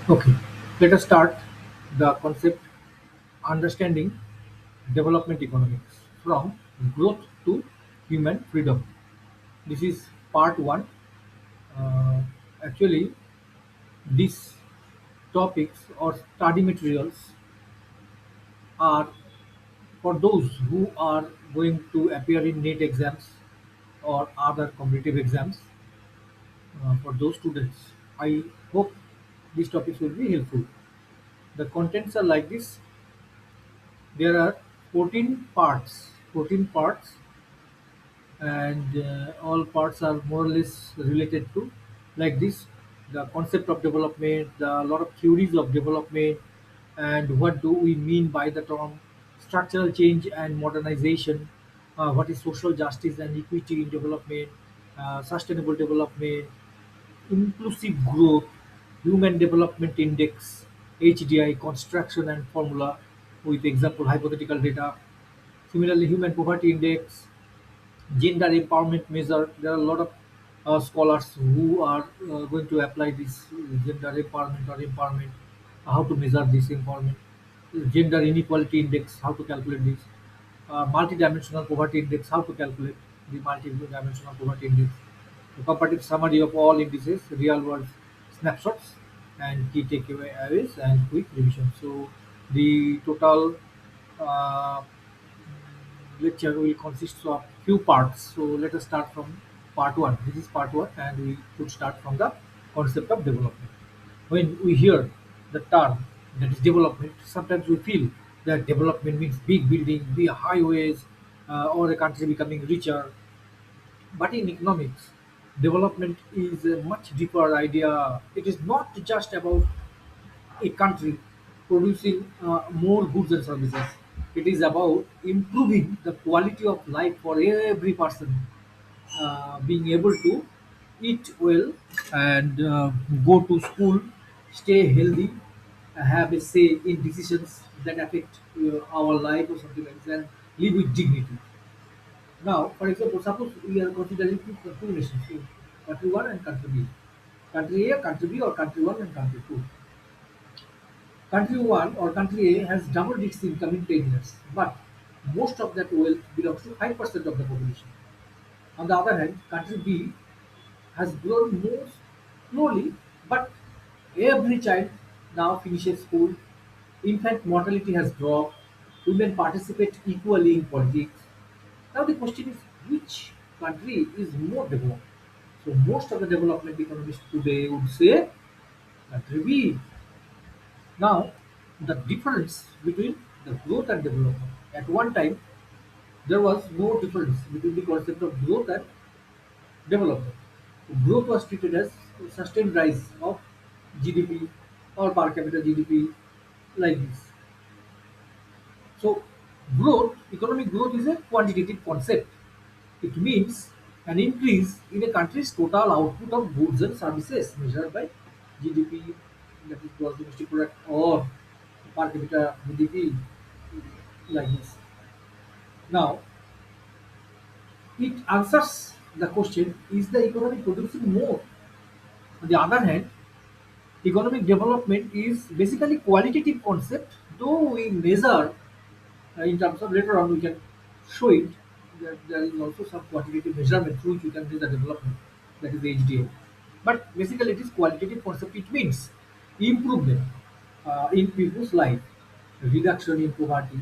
Okay, let us start the concept understanding development economics from growth to human freedom. This is part one. Uh, Actually, these topics or study materials are for those who are going to appear in NET exams or other competitive exams. For those students, I hope these topics will be helpful. The contents are like this. There are 14 parts, and all parts are more or less related to like this: the concept of development, the lot of theories of development, and what do we mean by the term structural change and modernization, what is social justice and equity in development, sustainable development, inclusive growth, human development index, HDI construction and formula with example hypothetical data. Similarly, human poverty index, gender empowerment measure. There are a lot of scholars who are going to apply this gender empowerment, how to measure this empowerment, gender inequality index, how to calculate this, multidimensional poverty index, how to calculate the multidimensional poverty index, a comparative summary of all indices, real world snapshots, and key takeaways and quick revision. So the total uh, lecture will consist of few parts. So let us start from part one. This is part one, and we could start from the concept of development. When we hear the term that is development, sometimes we feel that development means big building, big highways, or a country becoming richer. But in economics, development is a much deeper idea. It is not just about a country producing more goods and services. It is about improving the quality of life for every person, being able to eat well and go to school, stay healthy, have a say in decisions that affect our life or something like that, and live with dignity. Now, for example, suppose we are considering two nations, so country one and country B. Country A, country B, or country one and country two. Country 1 or country A has doubled its income in 10 years, but most of that wealth belongs to 5% of the population. On the other hand, country B has grown more slowly, but every child now finishes school. Infant mortality has dropped. Women participate equally in politics. Now the question is, which country is more developed? So most of the development economists today would say country B. Now, the difference between the growth and development. At one time, there was no difference between the concept of growth and development. Growth was treated as sustained rise of GDP or per capita GDP, like this. So, economic growth is a quantitative concept. It means an increase in a country's total output of goods and services measured by GDP, that is gross domestic product, or per capita GDP, like this. Now, it answers the question: is the economy producing more? On the other hand, economic development is basically qualitative concept, though we measure in terms of later on we can show it that there is also some quantitative measurement through which we can measure development, that is HDA. But basically it is qualitative concept. It means improvement in people's life, reduction in poverty,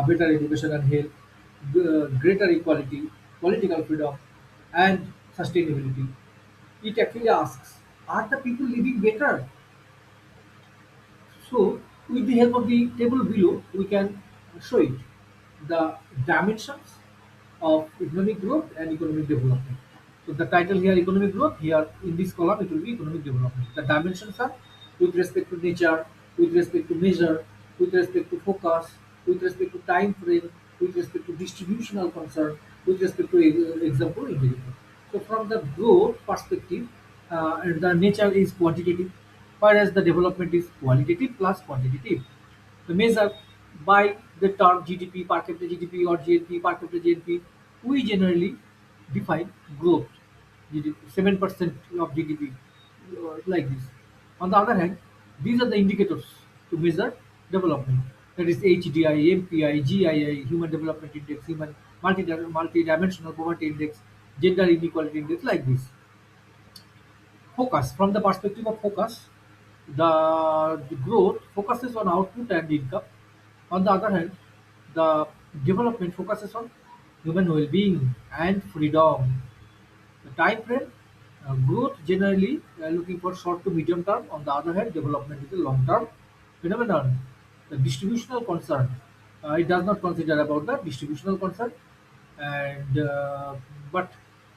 better education and health, greater equality, political freedom, and sustainability. It actually asks, are the people living better? So, with the help of the table below, we can show it the dimensions of economic growth and economic development. So, the title here economic growth, here in this column it will be economic development. The dimensions are with respect to nature, with respect to measure, with respect to focus, with respect to time frame, with respect to distributional concern, with respect to example indicator. So, from the growth perspective, and the nature is quantitative, whereas the development is qualitative plus quantitative. The measure by the term GDP, per capita GDP, or GNP, per capita GNP, we generally define growth, GDP, 7% of GDP, like this. On the other hand, These are the indicators to measure development. That is HDI, MPI, GII, Human Development Index, Human Multi-Dimensional Poverty Index, Gender Inequality Index, like this. Focus. From the perspective of focus, the growth focuses on output and income. On the other hand, the development focuses on human well-being and freedom. The time frame, growth generally looking for short to medium term. On the other hand, development is a long term phenomenon. The distributional concern, it does not consider about the distributional concern, and but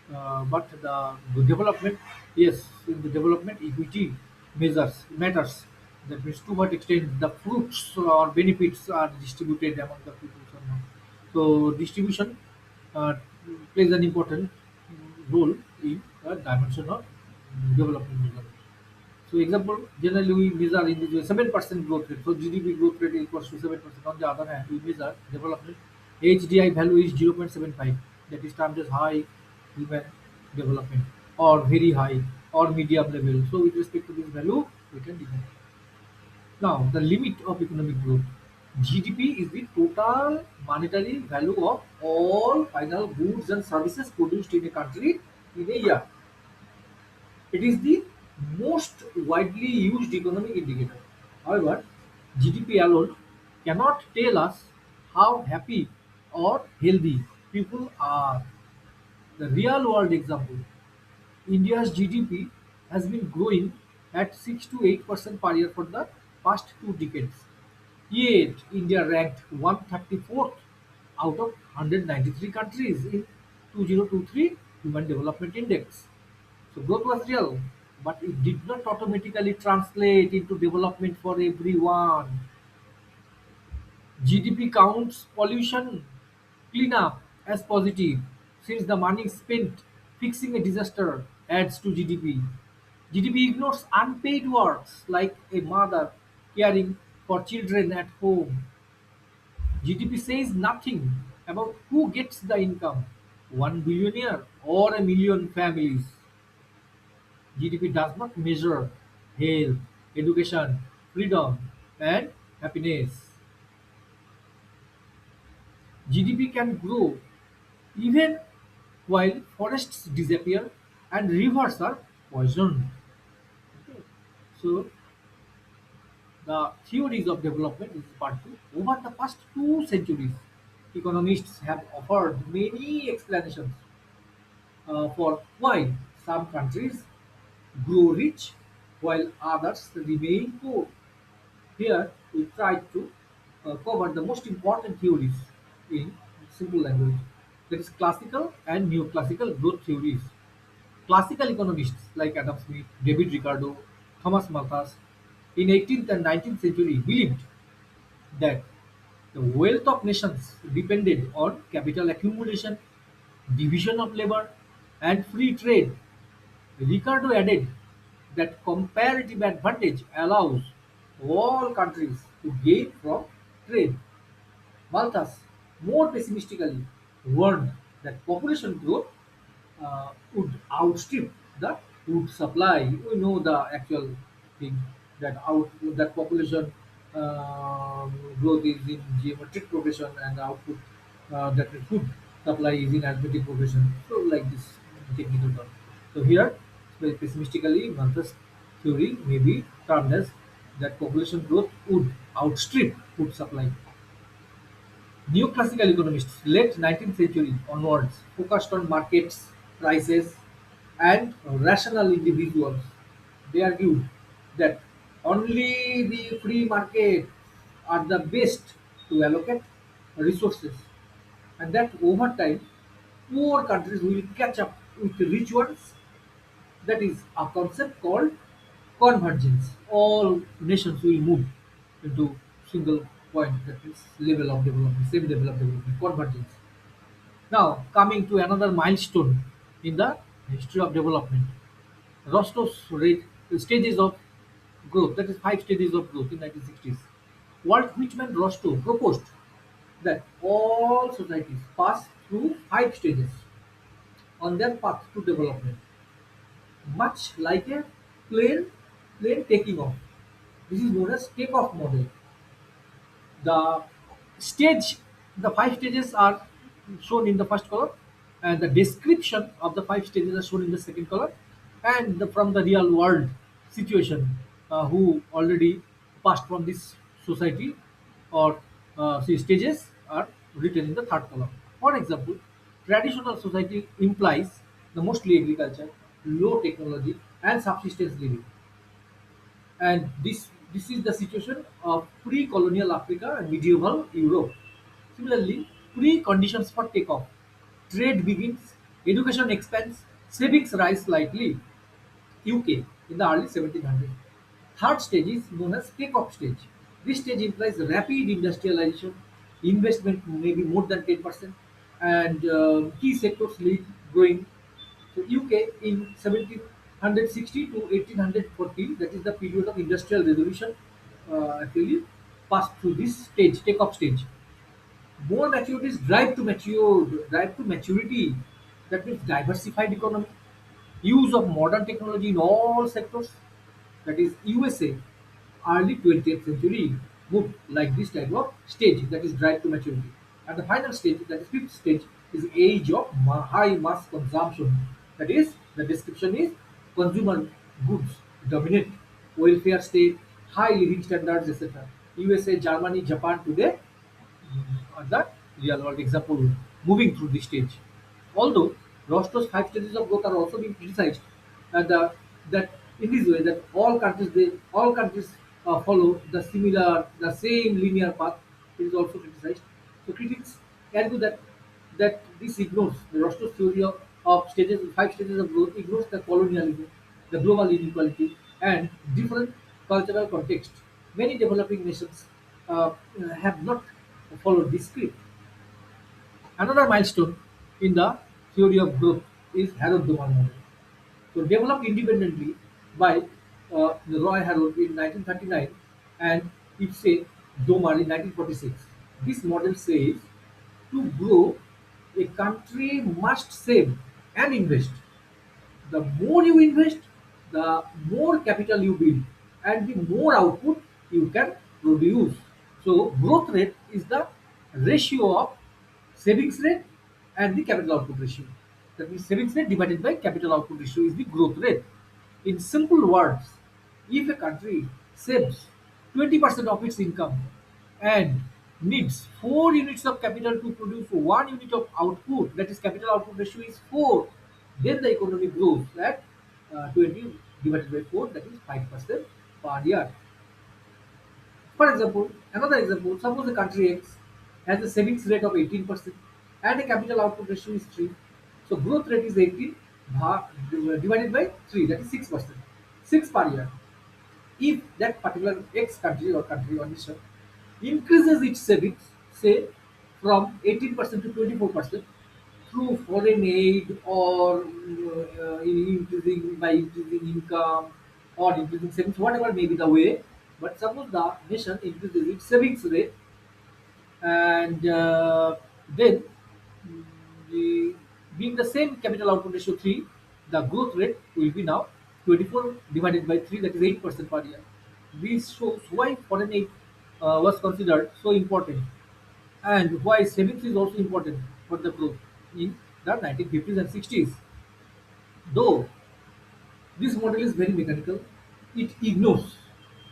the development, yes, in the development equity measures matters. That means to what extent the fruits or benefits are distributed among the people or not. So distribution uh, plays an important role in the dimension of development measurement. So example, generally we measure in the 7% growth rate. So GDP growth rate equals to 7%. On the other hand, we measure development. HDI value is 0.75. That is termed as high human development, or very high, or medium level. So with respect to this value, we can define. Now the limit of economic growth. GDP is the total monetary value of all final goods and services produced in a country in a year. It is the most widely used economic indicator. However, GDP alone cannot tell us how happy or healthy people are. The real world example, India's GDP has been growing at 6 to 8% per year for the past 2 decades. Yet, India ranked 134th out of 193 countries in 2023 Human Development Index. So growth was real, but it did not automatically translate into development for everyone. GDP counts pollution cleanup as positive, since the money spent fixing a disaster adds to GDP. GDP ignores unpaid works like a mother caring for children at home. GDP says nothing about who gets the income, one billionaire or a million families. GDP does not measure health, education, freedom, and happiness. GDP can grow even while forests disappear and rivers are poisoned. Okay. So, the theories of development is part two. Over the past 2 centuries, economists have offered many explanations for why some countries grow rich while others remain poor. Here, we try to cover the most important theories in simple language. That is classical and neoclassical growth theories. Classical economists like Adam Smith, David Ricardo, Thomas Malthus in 18th and 19th century believed that the wealth of nations depended on capital accumulation, division of labor, and free trade. Ricardo added that comparative advantage allows all countries to gain from trade. Malthus, more pessimistically, warned that population growth would outstrip the food supply. We know the actual thing that population growth is in geometric progression, and the output, that the food supply is in arithmetic progression. So like this technical term. So here, very pessimistically, Malthus theory may be termed as that population growth would outstrip food supply. Neoclassical economists, late 19th century onwards, focused on markets, prices, and rational individuals. They argued that only the free market are the best to allocate resources, and that over time, poor countries will catch up with the rich ones. That is a concept called convergence. All nations will move into single point, that is level of development, same level of development, convergence. Now, coming to another milestone in the history of development, Rostow's stages of growth, that is 5 stages of growth in 1960s. Walt Whitman Rostow proposed that all societies pass through 5 stages on their path to development, much like a plane plane taking off. This is known as takeoff model. The stage, the five stages are shown in the first column, and the description of the five stages are shown in the second column, and from the real world situation, who already passed from this society or see stages are written in the third column. For example, traditional society implies the mostly agriculture, low technology, and subsistence living, and this is the situation of pre-colonial Africa and medieval Europe. Similarly, pre-conditions for takeoff: trade begins, education expands, savings rise slightly. UK in the early 1700s. Third stage is known as takeoff stage. This stage implies rapid industrialization, investment maybe more than 10%, and key sectors lead growing. So UK in 1760 to 1840, that is the period of industrial revolution, actually passed through this stage, takeoff stage. More maturities drive to maturity. That means diversified economy, use of modern technology in all sectors. That is USA, early 20th century moved like this type of stage, that is drive to maturity. And the final stage, that is fifth stage, is age of high mass consumption. That is, the description is consumer goods dominate, welfare state, high living standards, etc. USA, Germany, Japan today are the real world example moving through this stage. Although Rostow's five stages of growth are also being criticized, and that in this way that all countries follow the same linear path, it is also criticized. So critics argue that this ignores the Rostow's theory of stages, five stages of growth, ignores the colonialism, the global inequality, and different cultural context. Many developing nations have not followed this script. Another milestone in the theory of growth is Harrod-Domar model. So developed independently by Roy Harrod in 1939 and Ipse Domar in 1946. This model says to grow, a country must save and invest. The more you invest, the more capital you build, and the more output you can produce. So growth rate is the ratio of savings rate and the capital output ratio. That means savings rate divided by capital output ratio is the growth rate. In simple words, if a country saves 20% of its income and needs 4 units of capital to produce 1 unit of output, that is capital output ratio is 4, then the economy grows at 20 divided by 4, that is 5% per year. For example, another example, suppose the country X has a savings rate of 18% and a capital output ratio is 3. So growth rate is 18 divided by 3, that is 6%. 6 per year. If that particular X country or nation increases its savings, say from 18% to 24% through foreign aid or increasing income or increasing savings, whatever may be the way, but suppose the nation increases its savings rate and then the, being the same capital output ratio 3, the growth rate will be now 24 divided by 3, that is 8% per year. This shows why foreign aid was considered so important and why savings is also important for the growth in the 1950s and 60s. Though this model is very mechanical, it ignores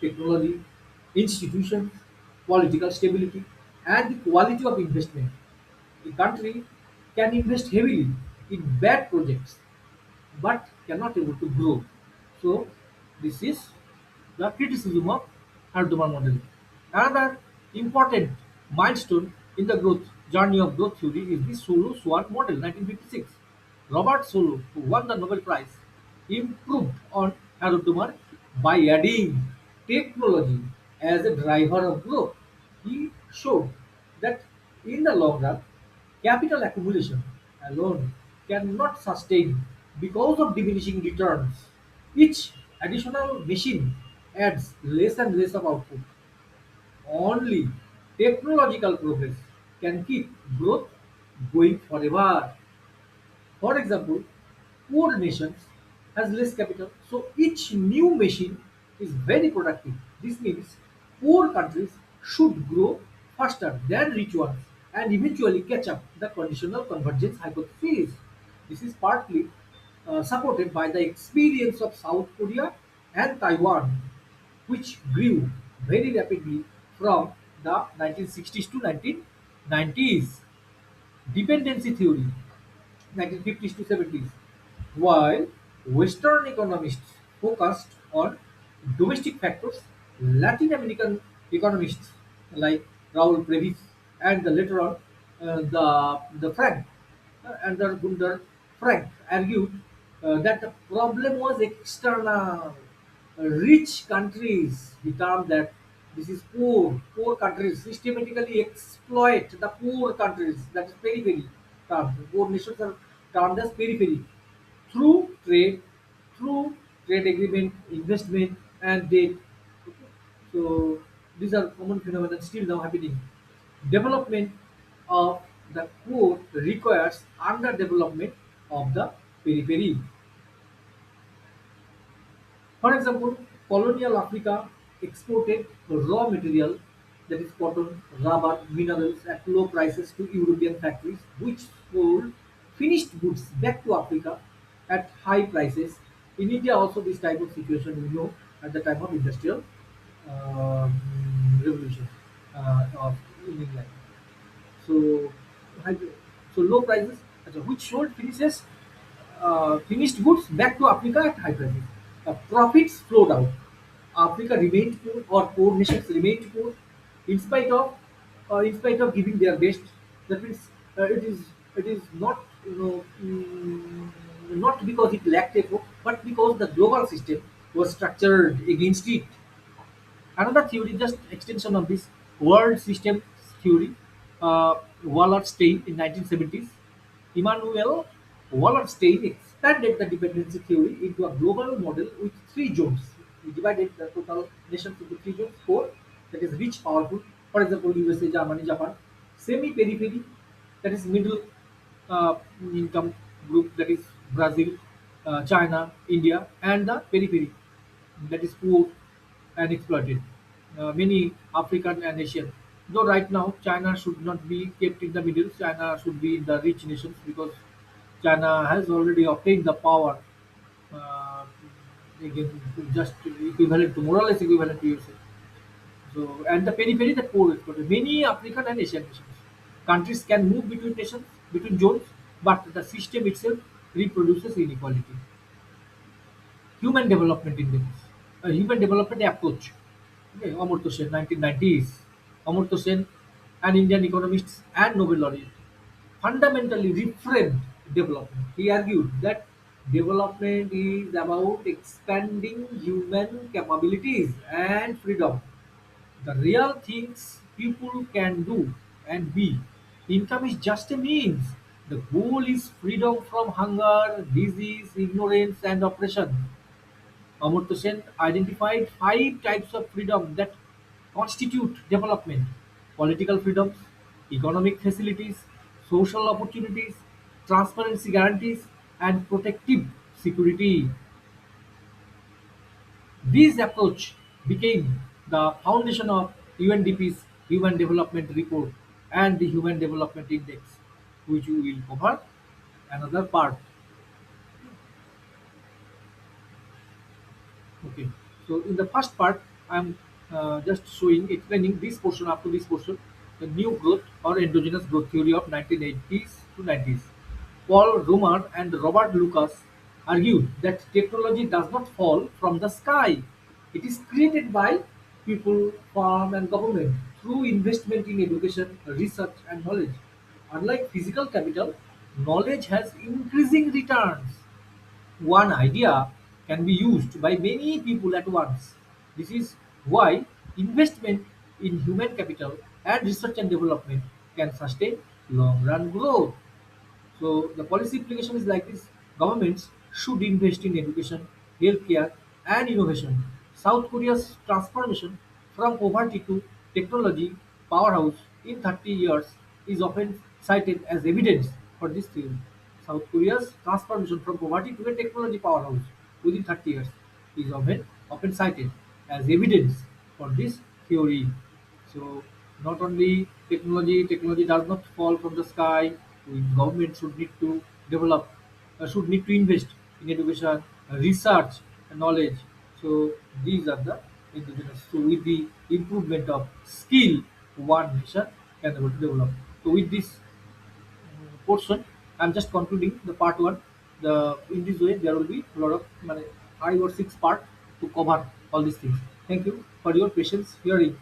technology, institutions, political stability, and the quality of investment. The country can invest heavily in bad projects but cannot able to grow. So this is the criticism of Harrod-Domar model. Another important milestone in the growth journey of growth theory is the Solow SWOT model 1956. Robert Solow, who won the Nobel Prize, improved on Harrod-Domar by adding technology as a driver of growth. He showed that in the long run, capital accumulation alone cannot sustain because of diminishing returns. Each additional machine adds less and less of output. Only technological progress can keep growth going forever. For example, poor nations has less capital, so each new machine is very productive. This means poor countries should grow faster than rich ones and eventually catch up. The conditional convergence hypothesis. This is partly supported by the experience of South Korea and Taiwan, which grew very rapidly from the 1960s to 1990s. Dependency theory, 1950s to 70s, while Western economists focused on domestic factors, Latin American economists like Raul and the later on the Frank and the Gunder Frank argued that the problem was external. Rich countries, the term that this is poor countries systematically exploit the poor countries, that is periphery term. Poor nations are termed as periphery through through trade agreement, investment, and debt. Okay. So these are common phenomena still now happening. Development of the core requires underdevelopment of the periphery. For example, colonial Africa exported raw material, that is cotton, rubber, minerals at low prices to European factories, which sold finished goods back to Africa at high prices. In India, also this type of situation we know at the time of industrial um, revolution of in England. So, high- so low prices, which sold finished goods back to Africa at high prices. Profits flowed out. Africa remained poor, or poor nations remained poor, in spite of giving their best. That means it is not not because it lacked effort, but because the global system was structured against it. Another theory, just extension of this world system theory, Wallerstein in 1970s. Immanuel Wallerstein expanded the dependency theory into a global model with three zones. He divided the total nations into three zones, four, that is rich, powerful, for example, USA, Germany, Japan, semi-periphery, that is middle income group, that is Brazil, China, India, and the periphery, that is poor and exploited. Many African and Asian. Though right now China should not be kept in the middle, China should be in the rich nations because China has already obtained the power, uh, again, just equivalent to more or less equivalent to USA. So and the periphery, the poor exploited. Many African and Asian nations. Countries can move between nations, between zones, but the system itself reproduces inequality. Human Development Index, a human development approach. Okay, Amartya Sen, 1990s. Amartya Sen, an Indian economist and Nobel laureate, fundamentally reframed development. He argued that development is about expanding human capabilities and freedom. The real things people can do and be. Income is just a means. The goal is freedom from hunger, disease, ignorance, and oppression. Amartya Sen identified five types of freedom that constitute development: political freedoms, economic facilities, social opportunities, transparency guarantees, and protective security. This approach became the foundation of UNDP's Human Development Report and the Human Development Index, which we will cover another part. Okay. So in the first part, I'm just explaining this portion up to this portion, the new growth or endogenous growth theory of 1980s to 90s. Paul Romer and Robert Lucas argued that technology does not fall from the sky. It is created by people, farm, and government through investment in education, research, and knowledge. Unlike physical capital, knowledge has increasing returns. One idea can be used by many people at once. This is why investment in human capital and research and development can sustain long run growth. So the policy implication is like this: governments should invest in education, healthcare, and innovation. South Korea's transformation from poverty to technology powerhouse in 30 years is often cited as evidence for this theory. South Korea's transformation from poverty to a technology powerhouse within 30 years is often cited as evidence. for this theory. So not only technology does not fall from the sky. Government should need to develop, should need to invest in education, research, and knowledge. So these are the indigenous. So with the improvement of skill, one nation can able to develop. So with this portion, I'm just concluding the part one. In this way there will be a lot of 5 or 6 part to cover all these things. Thank you for your patience hearing.